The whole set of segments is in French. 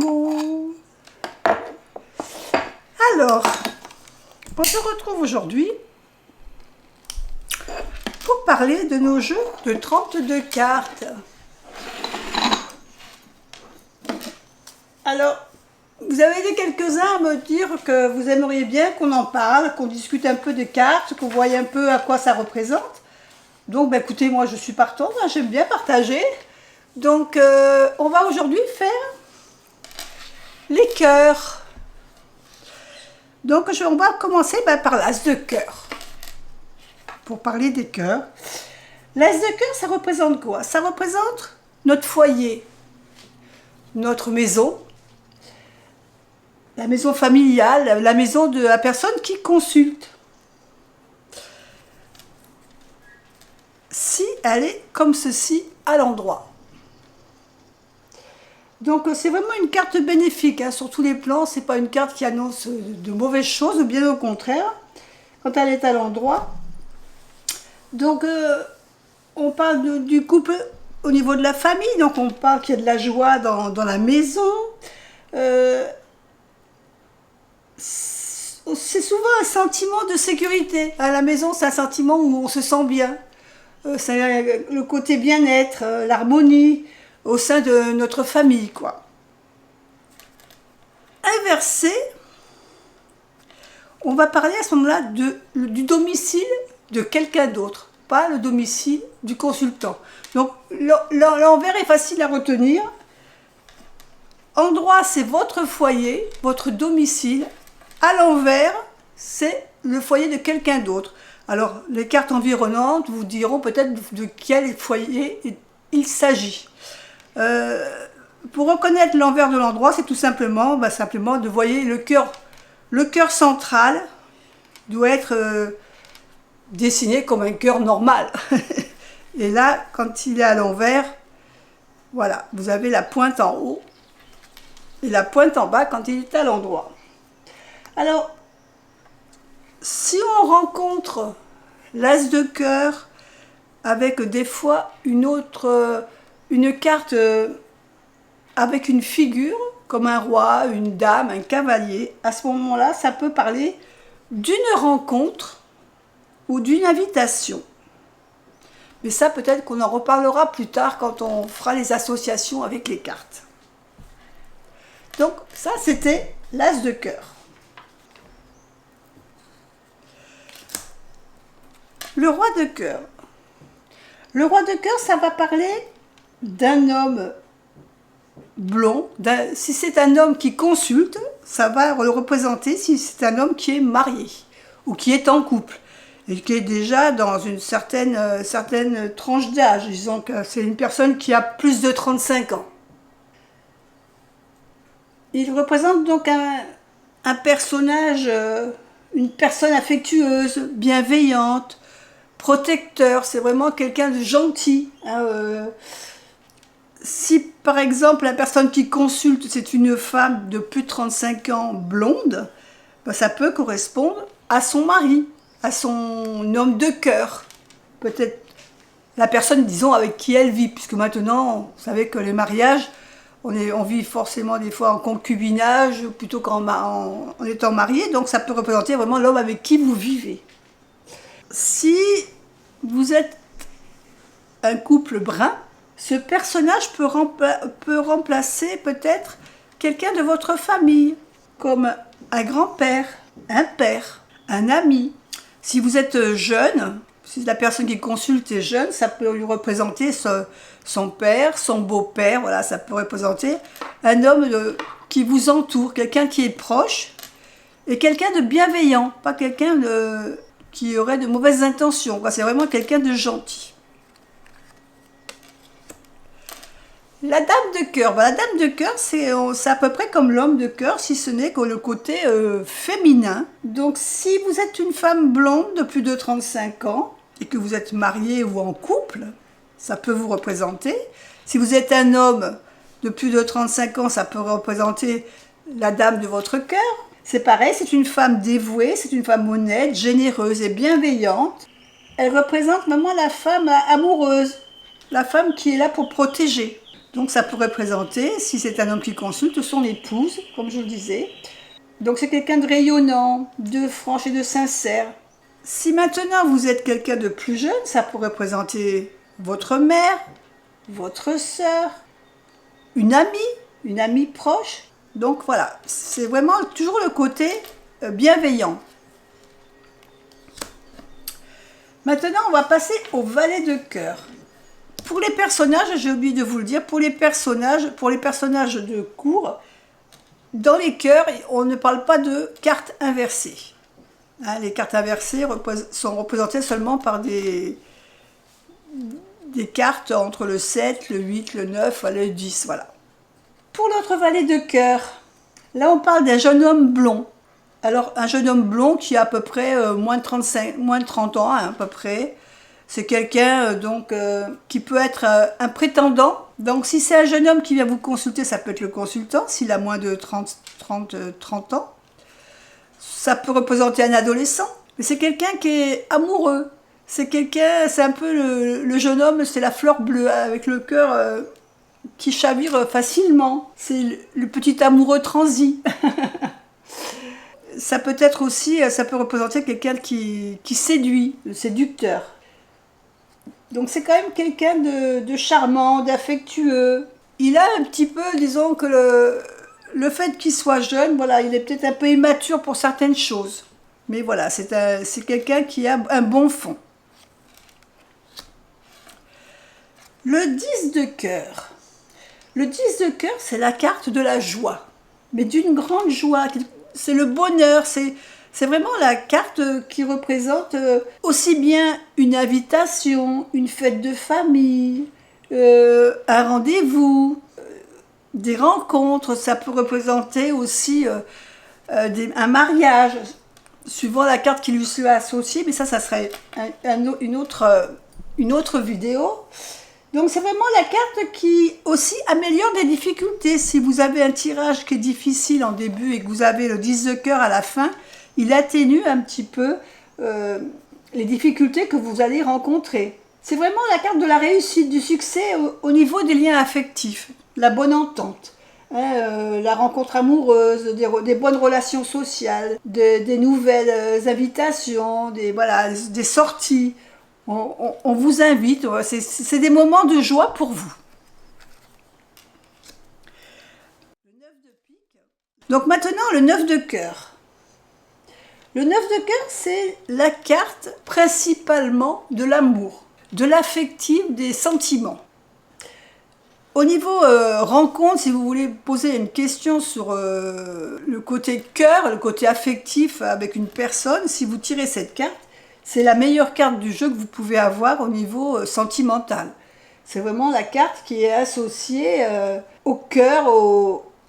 animaux. Alors, on se retrouve aujourd'hui pour parler de nos jeux de 32 cartes. Alors, vous avez été quelques-uns à me dire que vous aimeriez bien qu'on en parle, qu'on discute un peu des cartes, qu'on voie un peu à quoi ça représente. Donc, écoutez, moi je suis partante, hein, j'aime bien partager. Donc, on va aujourd'hui faire les cœurs. Donc, on va commencer par l'as de cœur. Pour parler des cœurs. L'as de cœur, ça représente quoi? Ça représente notre foyer, notre maison, la maison familiale, la maison de la personne qui consulte. Si elle est comme ceci à l'endroit. Donc c'est vraiment une carte bénéfique, hein, sur tous les plans. C'est pas une carte qui annonce de mauvaises choses, bien au contraire, quand elle est à l'endroit. Donc on parle du couple au niveau de la famille, donc on parle qu'il y a de la joie dans la maison. C'est souvent un sentiment de sécurité. À la maison, c'est un sentiment où on se sent bien. C'est le côté bien-être, l'harmonie au sein de notre famille, quoi. Inversé, on va parler à ce moment-là du domicile de quelqu'un d'autre, pas le domicile du consultant. Donc l'envers est facile à retenir. Endroit, c'est votre foyer, votre domicile. À l'envers, c'est le foyer de quelqu'un d'autre. Alors, les cartes environnantes vous diront peut-être de quel foyer il s'agit. Pour reconnaître l'envers de l'endroit, c'est tout simplement, de voyer le cœur central doit être dessiné comme un cœur normal. Et là, quand il est à l'envers, voilà, vous avez la pointe en haut et la pointe en bas quand il est à l'endroit. Alors, si on rencontre l'as de cœur avec des fois une carte avec une figure, comme un roi, une dame, un cavalier, à ce moment-là, ça peut parler d'une rencontre ou d'une invitation. Mais ça, peut-être qu'on en reparlera plus tard quand on fera les associations avec les cartes. Donc, ça, c'était l'as de cœur. Le roi de cœur. Le roi de cœur, ça va parler d'un homme blond. Si c'est un homme qui consulte, ça va le représenter si c'est un homme qui est marié ou qui est en couple et qui est déjà dans une certaine tranche d'âge. Disons que c'est une personne qui a plus de 35 ans. Il représente donc un personnage, une personne affectueuse, bienveillante, protecteur, c'est vraiment quelqu'un de gentil. Si par exemple la personne qui consulte c'est une femme de plus de 35 ans blonde, ça peut correspondre à son mari, à son homme de cœur. Peut-être la personne, disons, avec qui elle vit, puisque maintenant, vous savez que les mariages, on vit forcément des fois en concubinage plutôt qu'en étant marié, donc ça peut représenter vraiment l'homme avec qui vous vivez. Si vous êtes un couple brun, ce personnage peut remplacer peut-être quelqu'un de votre famille, comme un grand-père, un père, un ami. Si vous êtes jeune, si la personne qui consulte est jeune, ça peut lui représenter son père, son beau-père, voilà, ça peut représenter un homme qui vous entoure, quelqu'un qui est proche, et quelqu'un de bienveillant, pas quelqu'un qui aurait de mauvaises intentions. C'est vraiment quelqu'un de gentil. La dame de cœur. La dame de cœur, c'est à peu près comme l'homme de cœur, si ce n'est que le côté féminin. Donc, si vous êtes une femme blonde de plus de 35 ans et que vous êtes mariée ou en couple, ça peut vous représenter. Si vous êtes un homme de plus de 35 ans, ça peut représenter la dame de votre cœur. C'est pareil, c'est une femme dévouée, c'est une femme honnête, généreuse et bienveillante. Elle représente vraiment la femme amoureuse, la femme qui est là pour protéger. Donc ça pourrait présenter, si c'est un homme qui consulte, son épouse, comme je le disais. Donc c'est quelqu'un de rayonnant, de franche et de sincère. Si maintenant vous êtes quelqu'un de plus jeune, ça pourrait présenter votre mère, votre sœur, une amie proche. Donc voilà, c'est vraiment toujours le côté bienveillant. Maintenant, on va passer au valet de cœur. Pour les personnages, j'ai oublié de vous le dire, pour les personnages de cours, dans les cœurs, on ne parle pas de cartes inversées. Hein, les cartes inversées sont représentées seulement par des cartes entre le 7, le 8, le 9, le 10, voilà. Pour notre valet de cœur, là on parle d'un jeune homme blond. Alors un jeune homme blond qui a à peu près moins de 30 ans, hein, à peu près. C'est quelqu'un qui peut être un prétendant. Donc si c'est un jeune homme qui vient vous consulter, ça peut être le consultant, s'il a moins de 30 ans. Ça peut représenter un adolescent, mais c'est quelqu'un qui est amoureux. C'est un peu le jeune homme, c'est la fleur bleue, avec le cœur qui chavire facilement. C'est le petit amoureux transi. Ça peut être aussi, ça peut représenter quelqu'un qui séduit, le séducteur. Donc c'est quand même quelqu'un de charmant, d'affectueux. Il a un petit peu, disons que le fait qu'il soit jeune, voilà, il est peut-être un peu immature pour certaines choses. Mais voilà, c'est quelqu'un qui a un bon fond. Le 10 de cœur. Le 10 de cœur, c'est la carte de la joie. Mais d'une grande joie. C'est le bonheur, c'est vraiment la carte qui représente aussi bien une invitation, une fête de famille, un rendez-vous, des rencontres. Ça peut représenter aussi un mariage, suivant la carte qui lui soit associée, mais ça serait une autre vidéo. Donc c'est vraiment la carte qui aussi améliore des difficultés. Si vous avez un tirage qui est difficile en début et que vous avez le 10 de cœur à la fin, il atténue un petit peu les difficultés que vous allez rencontrer. C'est vraiment la carte de la réussite, du succès au niveau des liens affectifs, la bonne entente, hein, la rencontre amoureuse, des bonnes relations sociales, des nouvelles invitations, des sorties. On vous invite, c'est des moments de joie pour vous. Donc maintenant, le 9 de cœur. Le 9 de cœur, c'est la carte principalement de l'amour, de l'affectif, des sentiments. Au niveau rencontre, si vous voulez poser une question sur le côté cœur, le côté affectif avec une personne, si vous tirez cette carte, c'est la meilleure carte du jeu que vous pouvez avoir au niveau sentimental. C'est vraiment la carte qui est associée au cœur,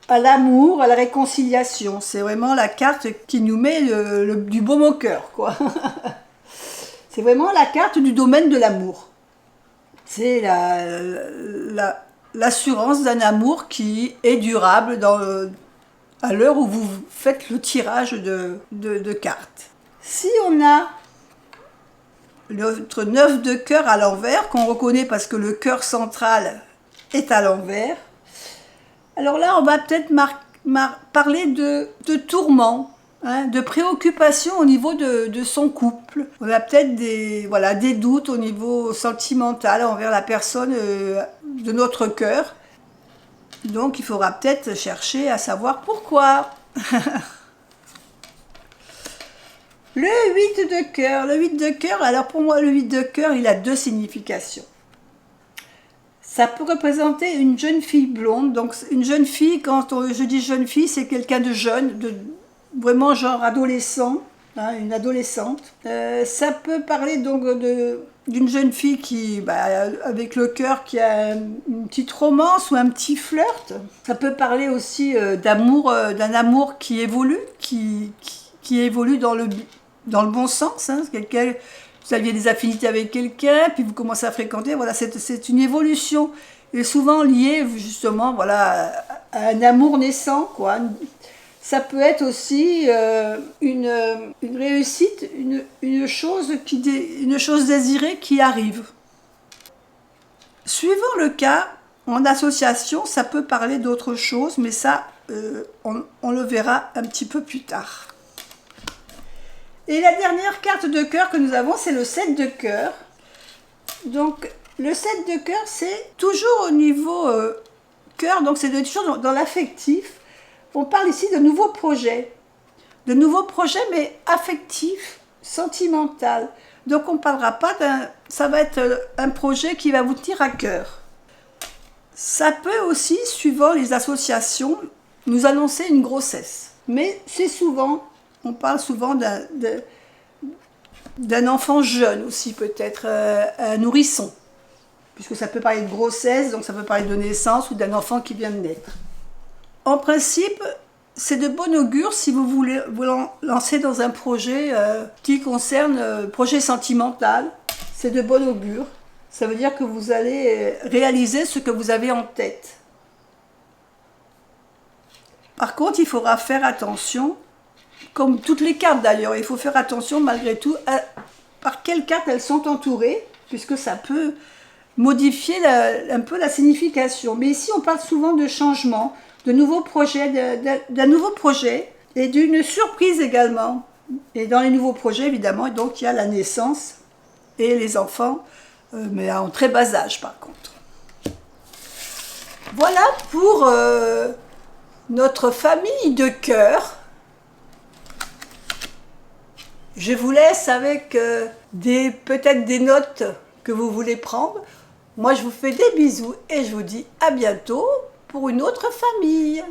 à l'amour, à la réconciliation. C'est vraiment la carte qui nous met du baume au cœur, quoi. C'est vraiment la carte du domaine de l'amour. C'est l'assurance d'un amour qui est durable à l'heure où vous faites le tirage de cartes. Si on a notre 9 de cœur à l'envers, qu'on reconnaît parce que le cœur central est à l'envers. Alors là, on va peut-être parler de tourments, hein, de préoccupations au niveau de son couple. On a peut-être des doutes au niveau sentimental envers la personne de notre cœur. Donc il faudra peut-être chercher à savoir pourquoi. Le 8 de cœur, alors pour moi le 8 de cœur, il a deux significations. Ça peut représenter une jeune fille blonde, donc une jeune fille, je dis jeune fille, c'est quelqu'un de jeune, vraiment genre adolescent, hein, une adolescente. Ça peut parler donc d'une jeune fille qui, avec le cœur, qui a une petite romance ou un petit flirt. Ça peut parler aussi d'amour, d'un amour qui évolue, qui évolue dans le bon sens, hein, vous aviez des affinités avec quelqu'un, puis vous commencez à fréquenter, voilà, c'est une évolution, et souvent liée justement voilà, à un amour naissant, quoi. Ça peut être aussi une réussite, une chose désirée qui arrive. Suivant le cas, En association, ça peut parler d'autre chose, mais ça, on le verra un petit peu plus tard. Et la dernière carte de cœur que nous avons, c'est le 7 de cœur. Donc, le 7 de cœur, c'est toujours au niveau cœur, donc c'est toujours dans l'affectif. On parle ici de nouveaux projets. De nouveaux projets, mais affectifs, sentimentaux. Donc, on ne parlera pas d'un... Ça va être un projet qui va vous tenir à cœur. Ça peut aussi, suivant les associations, nous annoncer une grossesse. Mais c'est souvent... On parle souvent d'un enfant jeune aussi, peut-être un nourrisson, puisque ça peut parler de grossesse, donc ça peut parler de naissance ou d'un enfant qui vient de naître. En principe, c'est de bon augure si vous voulez vous lancer dans un projet qui concerne projet sentimental. C'est de bon augure. Ça veut dire que vous allez réaliser ce que vous avez en tête. Par contre, il faudra faire attention. Comme toutes les cartes d'ailleurs, il faut faire attention malgré tout par quelles cartes elles sont entourées, puisque ça peut modifier un peu la signification. Mais ici, on parle souvent de changement, de nouveaux projets, d'un nouveau projet et d'une surprise également. Et dans les nouveaux projets, évidemment, donc il y a la naissance et les enfants, mais en très bas âge par contre. Voilà pour notre famille de cœur. Je vous laisse avec peut-être des notes que vous voulez prendre. Moi, je vous fais des bisous et je vous dis à bientôt pour une autre famille.